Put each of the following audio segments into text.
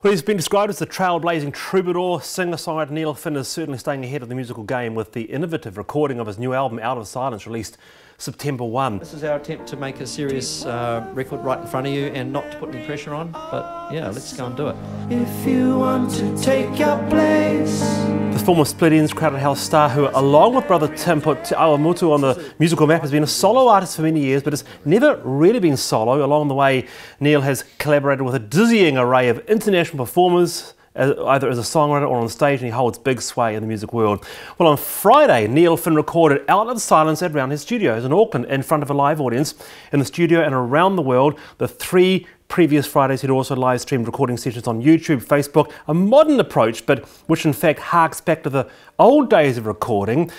Well, he's been described as the trailblazing troubadour. Singer-songwriter Neil Finn is certainly staying ahead of the musical game with the innovative recording of his new album, Out of Silence, released September 1. This is our attempt to make a serious record right in front of you and not to put any pressure on, but yeah, let's go and do it. If you want to take your place. The former Split Enz Crowded House star, who along with brother Tim put Te Awamutu on the musical map, has been a solo artist for many years but has never really been solo. Along the way, Neil has collaborated with a dizzying array of international performers, either as a songwriter or on stage, and he holds big sway in the music world. Well, on Friday, Neil Finn recorded Out of Silence at Roundhead Studios in Auckland in front of a live audience. In the studio and around the world, the 3 previous Fridays he'd also live streamed recording sessions on YouTube, Facebook, a modern approach, but which in fact harks back to the old days of recording.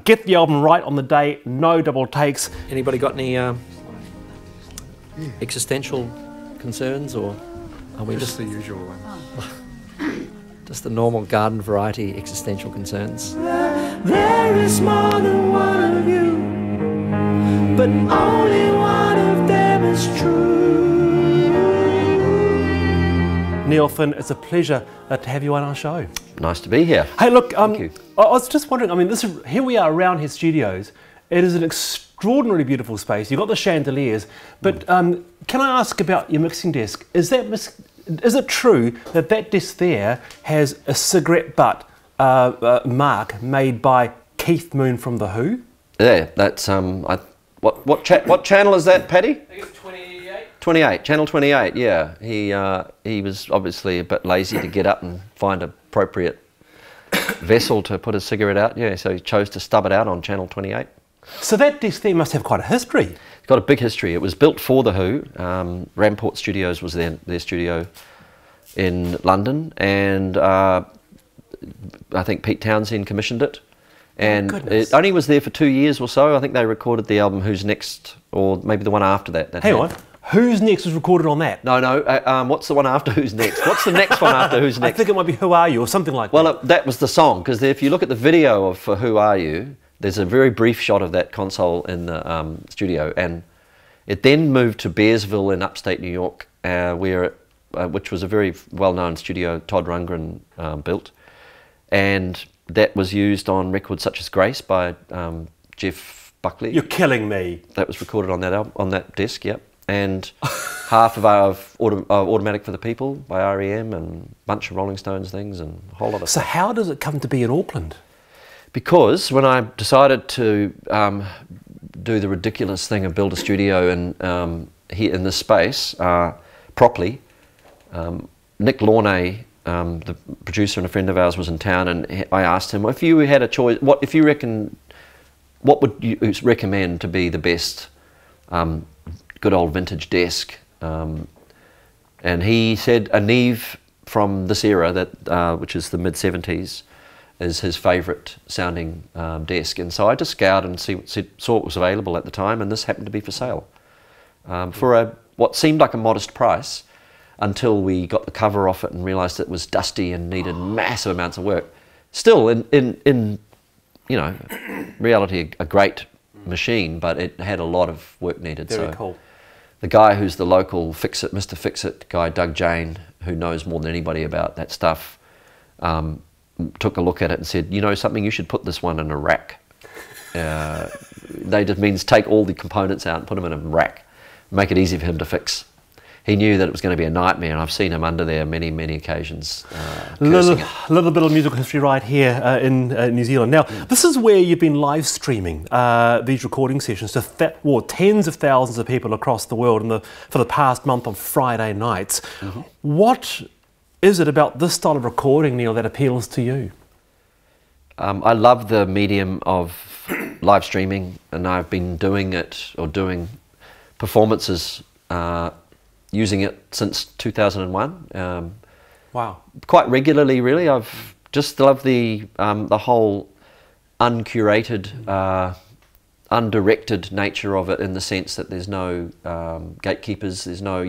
Get the album right on the day, no double takes. Anybody got any existential concerns, or are we just the usual one? Just the normal garden variety existential concerns? There is more than one of you, but only one of them is true. Neil Finn, it's a pleasure to have you on our show. Nice to be here. Hey, look, Thank you. I was just wondering, I mean, here we are around Roundhead Studios. It is an extraordinarily beautiful space. You've got the chandeliers, but can I ask about your mixing desk? Is it true that that desk there has a cigarette butt mark made by Keith Moon from The Who? Yeah, that's what channel is that, Paddy? I think it's 28. 28, channel 28. Yeah, he was obviously a bit lazy to get up and find an appropriate vessel to put his cigarette out. Yeah, so he chose to stub it out on channel 28. So that desk there must have quite a history. It's got a big history. It was built for The Who. Ramport Studios was their studio in London, and I think Pete Townsend commissioned it. And it only was there for 2 years or so. I think they recorded the album Who's Next, or maybe the one after that. Hang on, Who's Next was recorded on that? No, what's the one after Who's Next? What's the next one after Who's Next? I think it might be Who Are You, or something like that. Well, that was the song, because if you look at the video of For Who Are You, there's a very brief shot of that console in the studio, and it then moved to Bearsville in upstate New York, which was a very well-known studio Todd Rundgren built, and that was used on records such as Grace by Jeff Buckley. You're killing me. That was recorded on that on that disc, yep. And half of Automatic for the People by R.E.M. and a bunch of Rolling Stones things and a whole lot of stuff. So how does it come to be in Auckland? Because when I decided to do the ridiculous thing of build a studio here in this space properly, Nick Launay, the producer and a friend of ours, was in town, and I asked him, if you had a choice, what would you recommend to be the best good old vintage desk? And he said a Neve from this era, which is the mid-70s, is his favourite sounding desk. And so I just scoured and saw what was available at the time, and this happened to be for sale for what seemed like a modest price, until we got the cover off it and realised it was dusty and needed massive amounts of work. Still, in you know, reality, a great machine, but it had a lot of work needed. Very cool. The guy who's the local Fix-It, Mr. Fix-It guy, Doug Jane, who knows more than anybody about that stuff, took a look at it and said, you know something, you should put this one in a rack. They just means take all the components out and put them in a rack, make it easy for him to fix. He knew that it was going to be a nightmare, and I've seen him under there many, many occasions. Little bit of musical history right here in New Zealand. Now, this is where you've been live streaming these recording sessions to tens of thousands of people across the world for the past month on Friday nights. Mm-hmm. What is it about this style of recording, Neil, that appeals to you? I love the medium of live streaming, and I've been doing performances using it since 2001. Wow. Quite regularly, really. I've just loved the whole uncurated, undirected nature of it, in the sense that there's no gatekeepers. It's not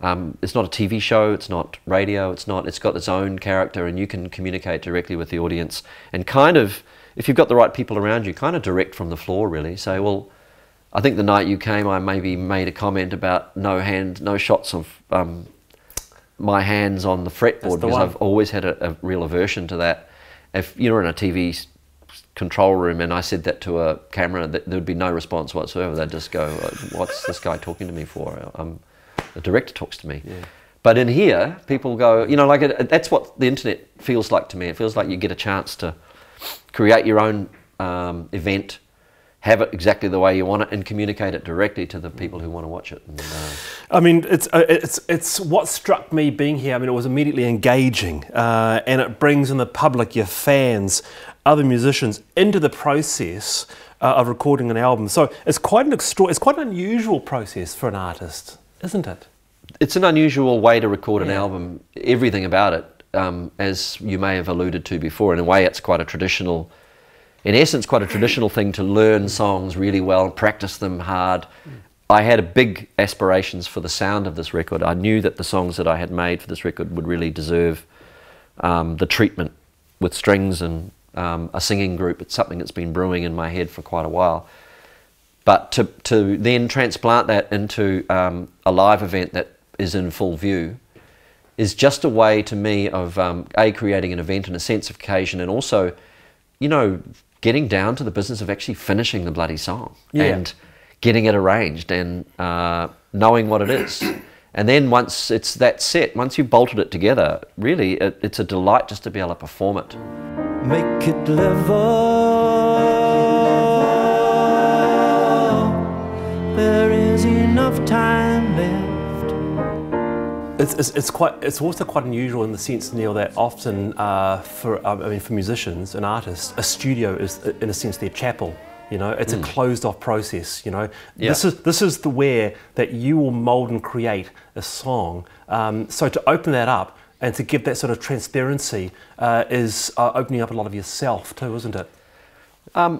a TV show. It's not radio. It's got its own character, and you can communicate directly with the audience. And kind of, if you've got the right people around you, kind of direct from the floor, really. Say, well, I think the night you came, I maybe made a comment about no shots of my hands on the fretboard, because one. I've always had a real aversion to that. If you're in a TV control room and I said that to a camera, there would be no response whatsoever. They'd just go, what's this guy talking to me for? The director talks to me. Yeah. But in here, people go, you know, like that's what the internet feels like to me. It feels like you get a chance to create your own event, have it exactly the way you want it, and communicate it directly to the people who want to watch it. And, I mean, it's what struck me being here. I mean, it was immediately engaging, and it brings in the public, your fans, other musicians into the process of recording an album. So it's quite an unusual process for an artist, isn't it? It's an unusual way to record an album. Everything about it, as you may have alluded to before, in a way, it's quite a traditional. In essence, quite a traditional thing to learn songs really well and practice them hard. I had big aspirations for the sound of this record. I knew that the songs that I had made for this record would really deserve the treatment with strings and a singing group. It's something that's been brewing in my head for quite a while. But to then transplant that into a live event that is in full view is just a way to me of creating an event and a sense of occasion, and also, you know, getting down to the business of actually finishing the bloody song and getting it arranged and knowing what it is. And then once it's that set, once you've bolted it together, really it's a delight just to be able to perform it. Make it level. There is enough time left. It's also quite unusual in the sense, Neil, that often for musicians and artists, a studio is in a sense their chapel. You know, it's a closed-off process. You know, this is the where that you will mould and create a song. So to open that up and to give that sort of transparency is opening up a lot of yourself too, isn't it? I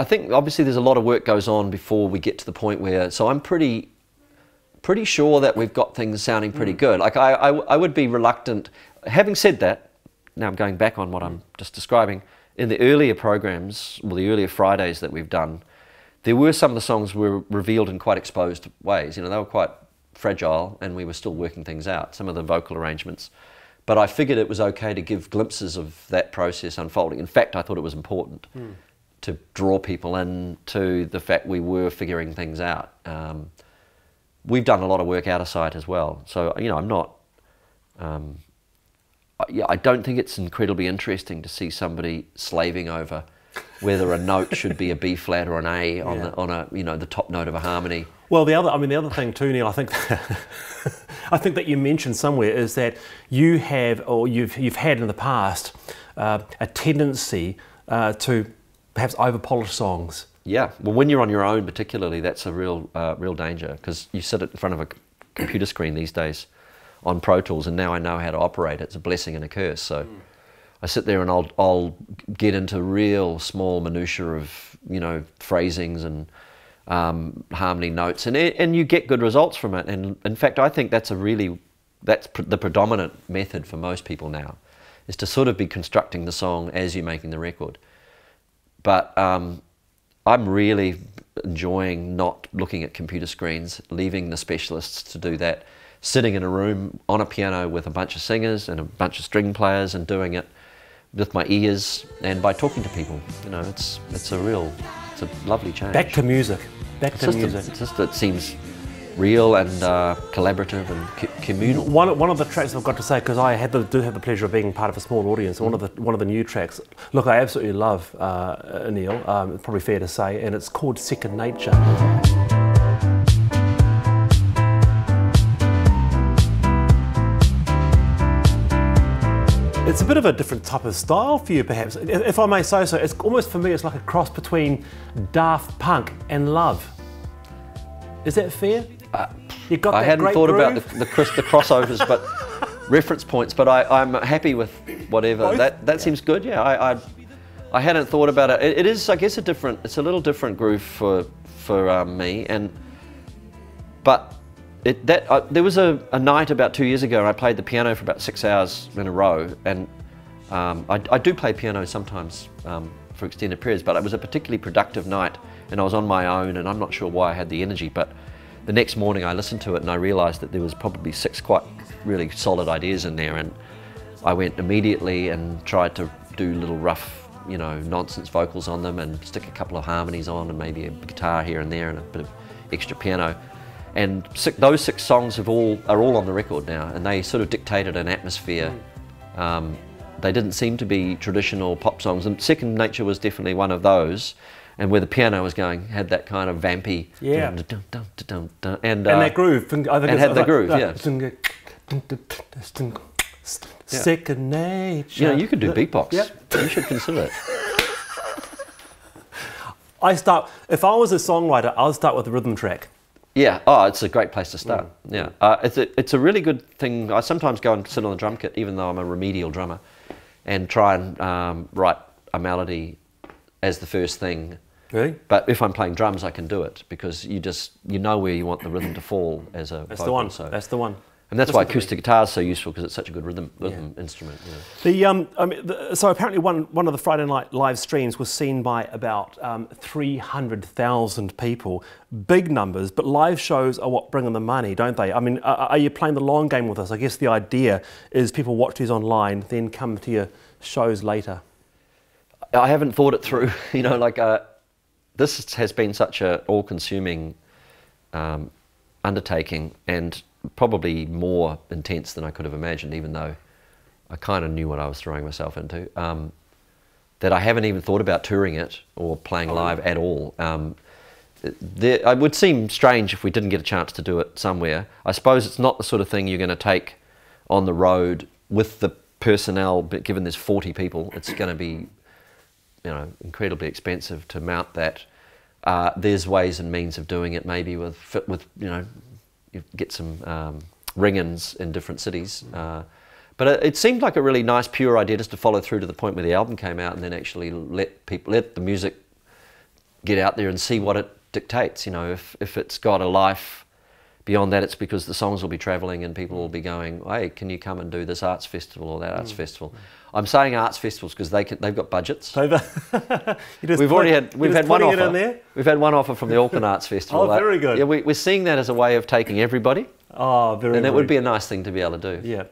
think obviously there's a lot of work goes on before we get to the point where. So I'm pretty sure that we've got things sounding pretty good. Like I would be reluctant. Having said that, now I'm going back on what I'm just describing. In the earlier programs, well, the earlier Fridays that we've done, there were some of the songs were revealed in quite exposed ways. You know, they were quite fragile, and we were still working things out, some of the vocal arrangements. But I figured it was okay to give glimpses of that process unfolding. In fact, I thought it was important to draw people into the fact we were figuring things out. We've done a lot of work out of sight as well. So, you know, I'm not... I don't think it's incredibly interesting to see somebody slaving over whether a note should be a B flat or an A on a you know, the top note of a harmony. Well, the other thing too, Neil, I think that you mentioned somewhere is that you have, or you've had in the past, a tendency to perhaps over-polish songs. Yeah, well, when you're on your own, particularly, that's a real danger, because you sit in front of a computer screen these days on Pro Tools, and now I know how to operate. It's a blessing and a curse. So I sit there and I'll get into real small minutiae of, you know, phrasings and harmony notes, and you get good results from it. And in fact, I think that's the predominant method for most people now, is to sort of be constructing the song as you're making the record. But I'm really enjoying not looking at computer screens, leaving the specialists to do that, sitting in a room on a piano with a bunch of singers and a bunch of string players and doing it with my ears and by talking to people. You know, it's a lovely change. Back to music. It seems real and collaborative and communal. One of the tracks I've got to say, because I do have the pleasure of being part of a small audience, one of the new tracks, look, I absolutely love Neil, it's probably fair to say, and it's called Second Nature. It's a bit of a different type of style for you, perhaps, if I may say so. It's almost, for me, it's like a cross between Daft Punk and Love. Is that fair? You got I hadn't thought about the crossovers, but reference points. But I'm happy with whatever. Both? That seems good. Yeah, I hadn't thought about it. It is, I guess, it's a little different groove for me. But there was a night about 2 years ago, and I played the piano for about 6 hours in a row. And I do play piano sometimes for extended periods, but it was a particularly productive night, and I was on my own, and I'm not sure why I had the energy, but the next morning I listened to it and I realised that there was probably 6 quite really solid ideas in there, and I went immediately and tried to do little rough, you know, nonsense vocals on them and stick a couple of harmonies on and maybe a guitar here and there and a bit of extra piano. And those 6 songs are all on the record now, and they sort of dictated an atmosphere. They didn't seem to be traditional pop songs, and Second Nature was definitely one of those. And where the piano was going, had that kind of vampy, and that groove. I think it had the groove, yeah. Second Nature. You know, you could do beatbox. Yep. You should consider it. If I was a songwriter, I'll start with the rhythm track. Yeah, oh, it's a great place to start. Yeah, it's a really good thing. I sometimes go and sit on the drum kit, even though I'm a remedial drummer, and try and write a melody as the first thing. Really? But if I'm playing drums, I can do it because you know where you want the rhythm to fall as a That's vocal. the one. So. That's the one. And that's why acoustic guitar is so useful, because it's such a good rhythm instrument. Yeah. So apparently one of the Friday night live streams was seen by about 300,000 people. Big numbers, but live shows are what bring in the money, don't they? I mean, are you playing the long game with us? I guess the idea is people watch these online, then come to your shows later. I haven't thought it through. You know, like this has been such a all-consuming undertaking, and probably more intense than I could have imagined, even though I kind of knew what I was throwing myself into, that I haven't even thought about touring it or playing live at all. It would seem strange if we didn't get a chance to do it somewhere. I suppose it's not the sort of thing you're going to take on the road with the personnel, but given there's 40 people, it's going to be, you know, incredibly expensive to mount that. There's ways and means of doing it, maybe with you know, you get some ring-ins in different cities. But it seemed like a really nice, pure idea just to follow through to the point where the album came out, and then actually let the music get out there and see what it dictates. You know, if it's got a life beyond that, it's because the songs will be travelling and people will be going, hey, can you come and do this arts festival or that arts festival? I'm saying arts festivals because they've got budgets. We've had one offer. We've had one offer from the Auckland Arts Festival. Oh, very good. Yeah, we're seeing that as a way of taking everybody. Oh, very good. And it would be a nice thing to be able to do. Yeah.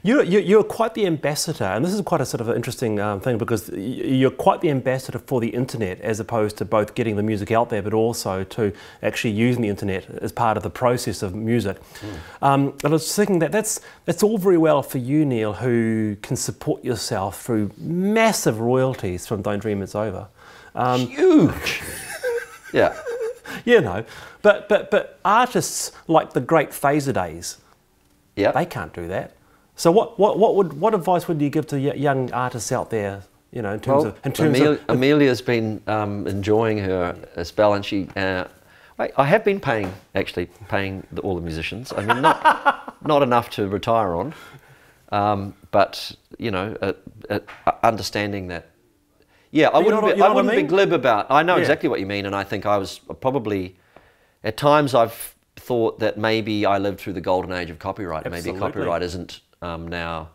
You're quite the ambassador, and this is quite a sort of an interesting thing, because you're quite the ambassador for the internet, as opposed to both getting the music out there, but also to actually using the internet as part of the process of music. And I was thinking that that's all very well for you, Neil, who can support yourself through massive royalties from Don't Dream It's Over. Huge! Yeah. You know, but artists like the great Phaser Days, they can't do that. So what advice would you give to young artists out there? You know, in terms of Amelia's been enjoying her spell, and she. I have been paying all the musicians. I mean, not enough to retire on, but you know, understanding that. Yeah, I wouldn't be glib about. I know exactly what you mean, and I think I was probably, at times I've thought that maybe I lived through the golden age of copyright. Absolutely. Maybe copyright isn't now.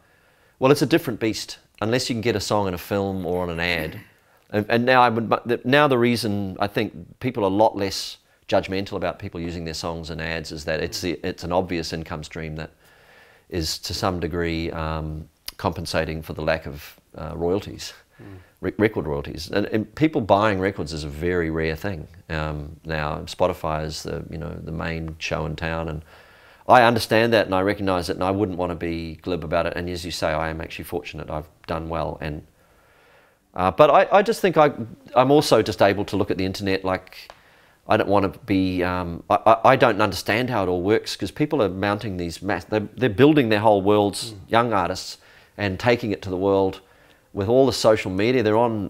Well, it's a different beast unless you can get a song in a film or on an ad. And now the reason I think people are a lot less judgmental about people using their songs in ads is that it's an obvious income stream that is to some degree compensating for the lack of royalties. Record royalties, and people buying records is a very rare thing now. Spotify is the main show in town, and I understand that, and I recognise it, and I wouldn't want to be glib about it. And as you say, I am actually fortunate. I've done well, and but I just think I'm also just able to look at the internet like I don't want to be. I don't understand how it all works, because people are mounting these they're building their whole worlds, young artists, and taking it to the world. With all the social media, they're on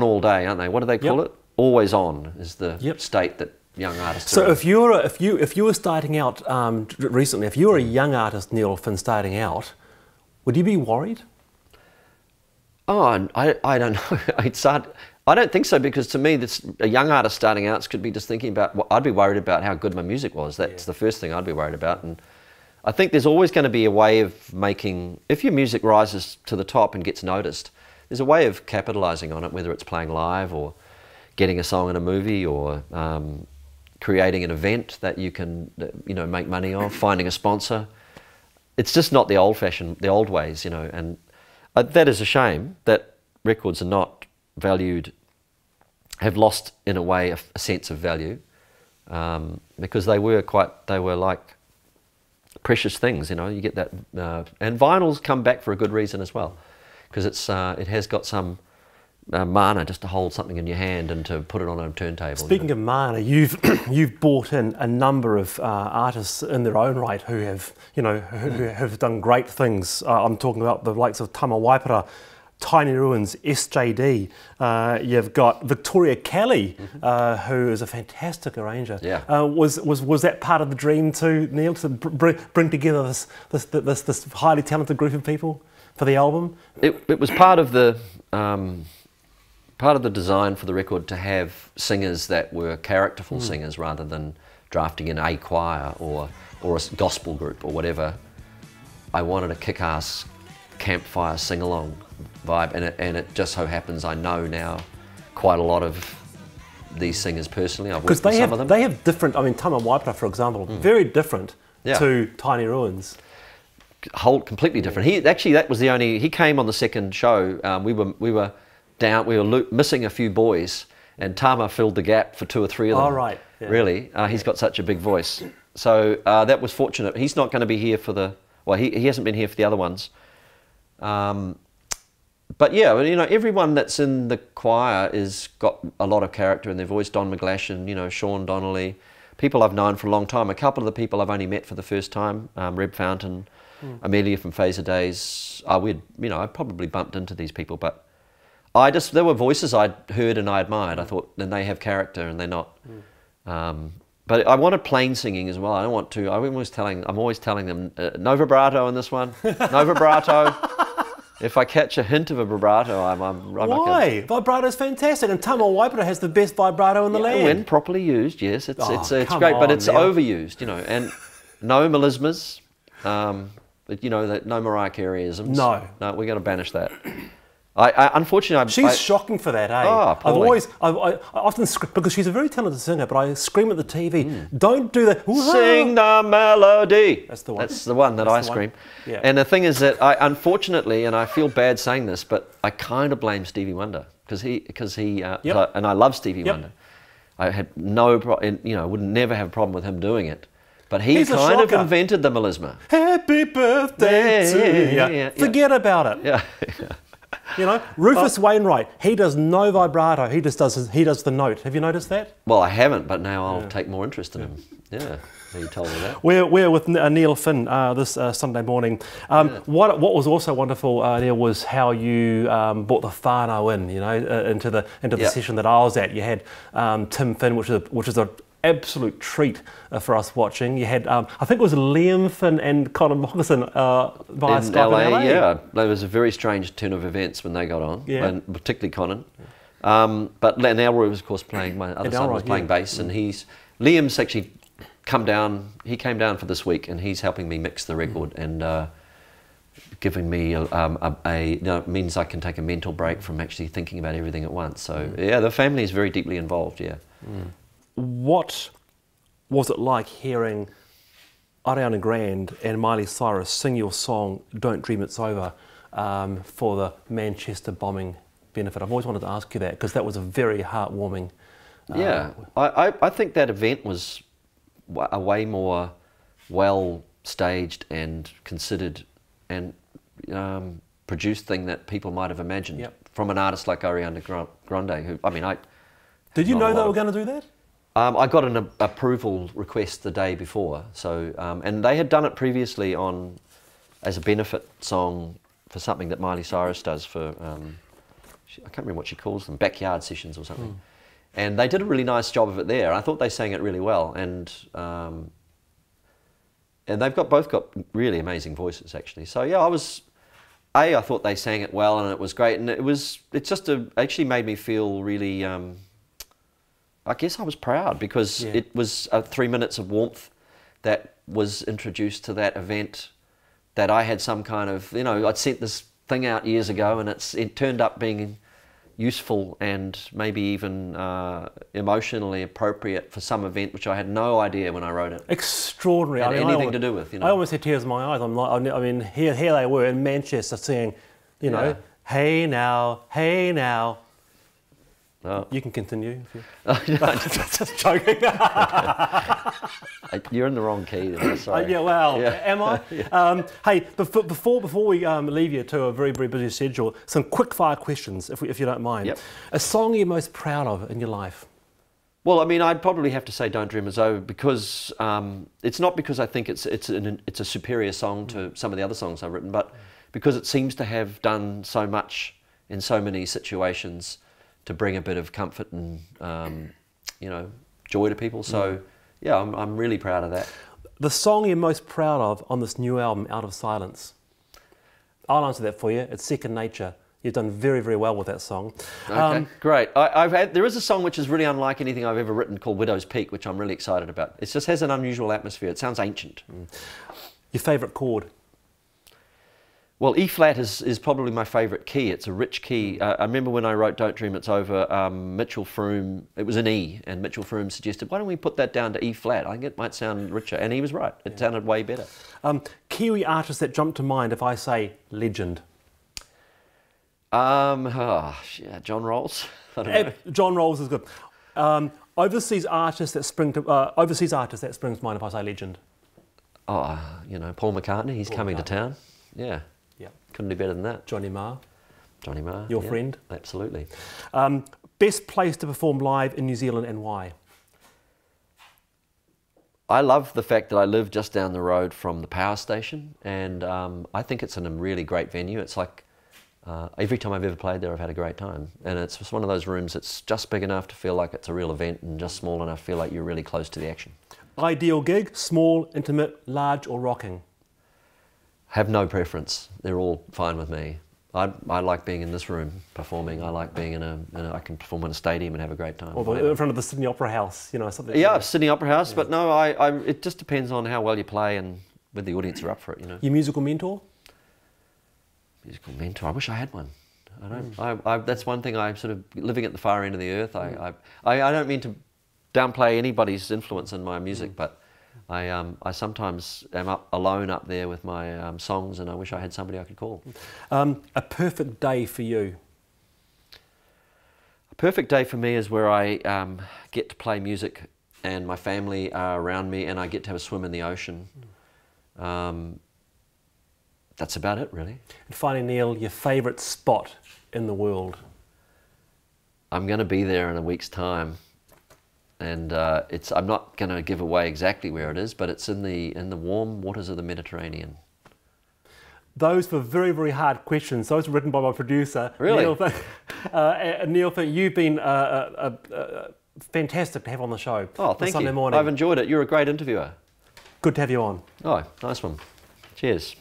all day, aren't they? What do they call it? Always on is the state that young artists are in. So if you were starting out recently, if you were a young artist, Neil Finn, starting out, would you be worried? Oh, I don't know. I don't think so, because to me, a young artist starting out could be just thinking about. I'd be worried about how good my music was. That's the first thing I'd be worried about. And I think there's always going to be a way of making. If your music rises to the top and gets noticed, there's a way of capitalising on it, whether it's playing live or getting a song in a movie or creating an event that you can, you know, make money off, finding a sponsor. It's just not the old ways, you know, and that is a shame that records are not valued, have lost in a way a sense of value, because they were like precious things, you know. You get that, and vinyls come back for a good reason as well, because it has got some mana just to hold something in your hand and to put it on a turntable. Speaking of mana, you've brought in a number of artists in their own right who have, you know, who have done great things. I'm talking about the likes of Tama Waipara, Tiny Ruins, SJD. You've got Victoria Kelly, who is a fantastic arranger. Yeah. Was that part of the dream too, Neil, to bring together this highly talented group of people for the album? It was part of the design for the record to have singers that were characterful singers rather than drafting in a choir or a gospel group or whatever. I wanted a kick-ass campfire sing-along vibe, and it just so happens I know now quite a lot of these singers personally. I've worked with some of them. They have different, I mean, Tama Waipara, for example, very different to Tiny Ruins. Completely different. He came on the second show. We were missing a few boys, and Tama filled the gap for 2 or 3 of them. Oh, right. Yeah. Really, he's got such a big voice. So that was fortunate. He's not going to be here for he hasn't been here for the other ones. But yeah, you know, everyone that's in the choir is got a lot of character in their voice. Don McGlashan, you know, Sean Donnelly, people I've known for a long time. A couple of the people I've only met for the first time, Reb Fountain, Amelia from Phaser Days. I probably bumped into these people, but there were voices I'd heard and I admired. I thought, and they have character and they're not. But I wanted plain singing as well. I don't want to. I'm always telling them, no vibrato in this one. No vibrato. If I catch a hint of a vibrato, I'm Why? Vibrato's fantastic, and Tama Waipara has the best vibrato in the land. When properly used, yes, it's great, but it's overused, you know, and no melismas, you know, no Mariah Carey-isms. No, we got to banish that. Unfortunately, she's shocking for that, eh? Oh, I often because she's a very talented singer, but I scream at the TV, don't do that. Sing the melody. That's the one. That's the one that I scream. Yeah. And the thing is that unfortunately, and I feel bad saying this, but I kind of blame Stevie Wonder because he and I love Stevie Wonder. I had no problem, you know, would never have a problem with him doing it. But he kind of invented the melisma. Happy birthday to you. Forget about it. Yeah. You know, Rufus Wainwright, he does no vibrato, he does the note. Have you noticed that? Well, I haven't, but now I'll take more interest in him. Yeah, you told me that. We're with Neil Finn this Sunday morning. What was also wonderful, Neil, was how you brought the whānau in, you know, into the session that I was at. You had Tim Finn, which is a absolute treat for us watching. You had, I think it was Liam Finn and Colin Moccasin via Skype in LA. Yeah, there was a very strange turn of events when they got on, and particularly Colin. But Elroy was, of course, playing. My other son was playing bass, and Liam's actually come down. He came down for this week, and he's helping me mix the record and giving me means I can take a mental break from actually thinking about everything at once. So yeah, the family is very deeply involved. Yeah. What was it like hearing Ariana Grande and Miley Cyrus sing your song "Don't Dream It's Over" for the Manchester bombing benefit? I've always wanted to ask you that because that was a very heartwarming. Yeah, I think that event was a way more well staged and considered and produced thing that people might have imagined from an artist like Ariana Grande. Who, I mean, did you know they were going to do that? I got an approval request the day before, so and they had done it previously as a benefit song for something that Miley Cyrus does for I can't remember what she calls them, backyard sessions or something, and they did a really nice job of it there. I thought they sang it really well, and they've both got really amazing voices actually. So yeah, I thought they sang it well and it was great, and it actually made me feel really. I guess I was proud because it was 3 minutes of warmth that was introduced to that event that I had some kind of, you know, I'd sent this thing out years ago and it turned up being, useful and maybe even emotionally appropriate for some event which I had no idea when I wrote it. Extraordinary. Had I mean, anything to do with, you know. I almost had tears in my eyes. I'm like, I mean, here they were in Manchester saying, you know, Yeah. hey now, hey now. Oh. You can continue. If you... Just joking. You're in the wrong key there, sorry. Yeah, well, Yeah. am I? Yeah. Hey, before we leave you to a very, very busy schedule, some quick fire questions, if you don't mind. Yep. A song you're most proud of in your life? Well, I mean, I'd probably have to say "Don't Dream It's Over" because it's not because I think it's a superior song to some of the other songs I've written, but because it seems to have done so much in so many situations to bring a bit of comfort and you know, joy to people. So yeah, I'm really proud of that. The song you're most proud of on this new album, Out of Silence? I'll answer that for you. It's Second Nature. You've done very, very well with that song. Okay, great. There is a song which is really unlike anything I've ever written called Widow's Peak, which I'm really excited about. It just has an unusual atmosphere. It sounds ancient. Your favourite chord? Well, E flat is probably my favourite key. It's a rich key. I remember when I wrote Don't Dream It's Over, Mitchell Froome, it was an E, and Mitchell Froome suggested, why don't we put that down to E flat? I think it might sound richer. And he was right. It sounded way better. Kiwi artist that jump to mind if I say legend? John Rawls. I don't know. John Rawls is good. Overseas artist that springs to mind if I say legend? Oh, you know, Paul McCartney. He's coming to town. Yeah. Yeah. Couldn't do better than that. Johnny Marr. Johnny Marr. Your friend? Absolutely. Best place to perform live in New Zealand and why? I love the fact that I live just down the road from the power station, and I think it's in a really great venue. It's like every time I've ever played there, I've had a great time. And it's just one of those rooms that's just big enough to feel like it's a real event and just small enough to feel like you're really close to the action. Ideal gig, small, intimate, large or rocking? Have no preference. They're all fine with me. I like being in this room performing. I like being I can perform in a stadium and have a great time. Or in front of the Sydney Opera House, you know, something. Yeah, Sydney Opera House, but no, it just depends on how well you play and whether the audience are up for it, you know. Your musical mentor? Musical mentor. I wish I had one. I don't. That's one thing. I'm sort of living at the far end of the earth. I don't mean to downplay anybody's influence in my music, but I sometimes am alone up there with my songs, and I wish I had somebody I could call. A perfect day for you? A perfect day for me is where I get to play music, and my family are around me, and I get to have a swim in the ocean. That's about it, really. And finally, Neil, your favourite spot in the world? I'm going to be there in a week's time, and I'm not going to give away exactly where it is, but it's in the warm waters of the Mediterranean. Those were very, very hard questions. Those were written by my producer. Really? Neil, you've been fantastic to have on the show. Oh, thank Sunday you. morning. I've enjoyed it. You're a great interviewer. Good to have you on. Oh, nice one. Cheers.